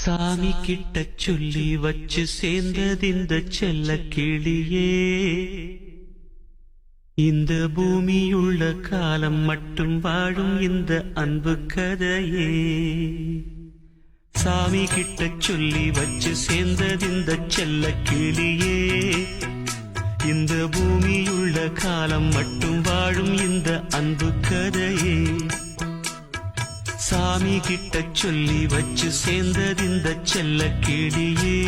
சாமி கிட்ட சொல்லி வச்சு சேர்ந்ததிந்த செல்ல கிளியே, இந்த பூமியுள்ள காலம் மட்டும் வாழும் இந்த அன்பு கதையே. சாமி கிட்ட சொல்லி வச்சு சேர்ந்ததிந்த செல்ல கிளியே, இந்த பூமியுள்ள காலம் மட்டும் வாழும் இந்த அன்பு கதையே. சாமி கிட்ட சொல்லி வச்சு சேர்ந்ததிந்த செல்ல கிளியே,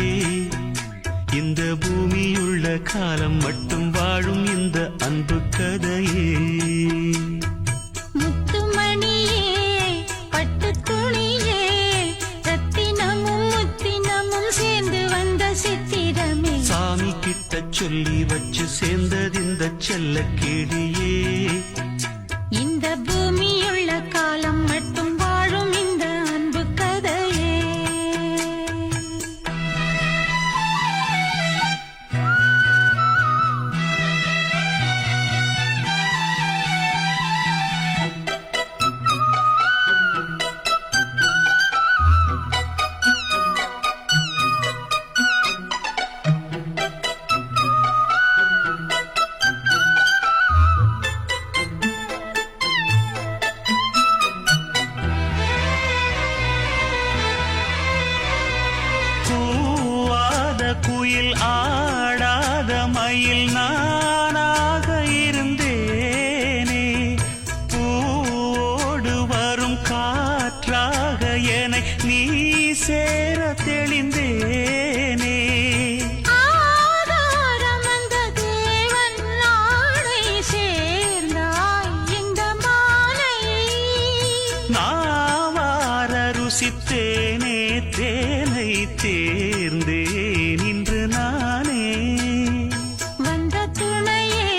இந்த பூமியுள்ள காலம் மட்டும் வாழும் இந்த அன்பு கதையே. முத்துமணியே, பட்டு துணியே, ரத்தினமும் முத்தினமும் சேர்ந்து வந்த சித்திரமே. சாமி கிட்ட சொல்லி வச்சு சேர்ந்ததிந்த செல்ல கிளியே, இந்த பூமியுள்ள காலம் மட்டும் வாழும் இந்த அன்பு கதையே. குயில் ஆடாத மயில் நானாக இருந்தேனே, பூவோடு வரும் காற்றாக என்னை நீ சேர தெளிந்தேனே. ஆதாரம் அந்த தேவன் நாளை சேர்ந்தாய் இந்த மாலை. நாவார ருசித்தேனே தேனை தேர்ந்தேன் இன்று நானே. வந்த துணையே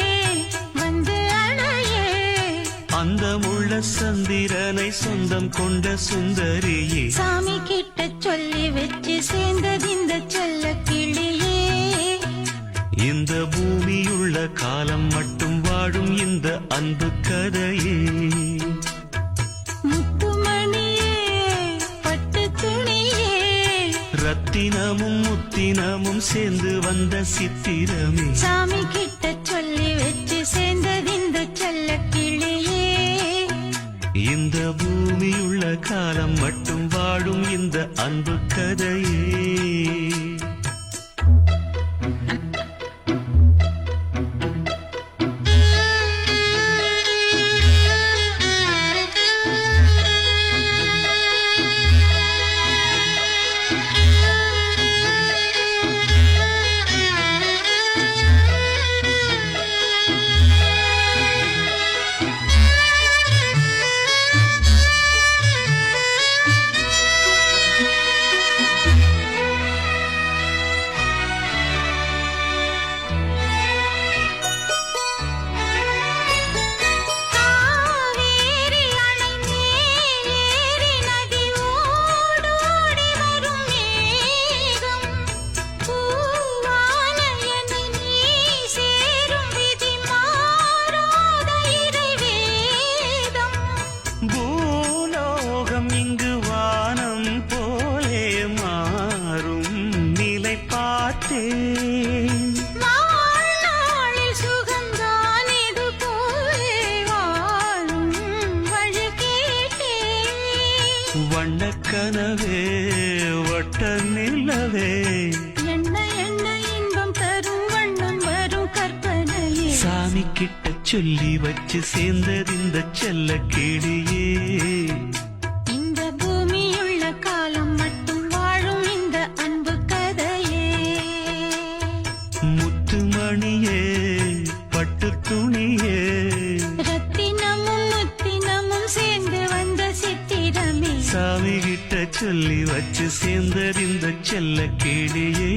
வந்து அணையே, அந்த முள்ள சந்திரனை சொந்தம் கொண்ட சுந்தரியே. சாமி கிட்ட சொல்லி வச்சு சேர்ந்ததிந்த செல்ல கிளியே, இந்த பூமியுள்ள காலம் மட்டும் வாழும் இந்த அன்பு கதையே. முத்துமணியே, பட்டு துணியே, ரத்தினமும் முத்தினமும் சேர்ந்து வந்த சித்திரமே. சாமி கிட்ட சொல்லி வச்சு சேர்ந்ததிந்த செல்ல கிளியே, இந்த பூமியுள்ள காலம் மட்டும் வாழும் இந்த அன்பு கதையே. பூலோகம் இங்கு வானம் போலே மாறும் நிலை பார்த்தேன். வாழ்நாளில் சுகந்தான் இது போலே வாழும் வழி கேட்டேன். வண்ணக்கனவே வட்ட நிலவே, என்ன என்ன இன்பம் தரும் வண்ணம் வரும் கற்பனையே. சாமி கிட்ட சொல்லி வச்சு சேர்ந்ததிந்த செல்ல கிளியே, இந்த பூமியுள்ள காலம் மட்டும் வாழும் இந்த அன்பு கதையே. முத்துமணியே, பட்டு துணியே, ரத்தினமும் முத்தினமும் சேர்ந்து வந்த சித்திரமே. சாமி கிட்ட சொல்லி வச்சு சேர்ந்ததிந்த செல்ல கிளியே.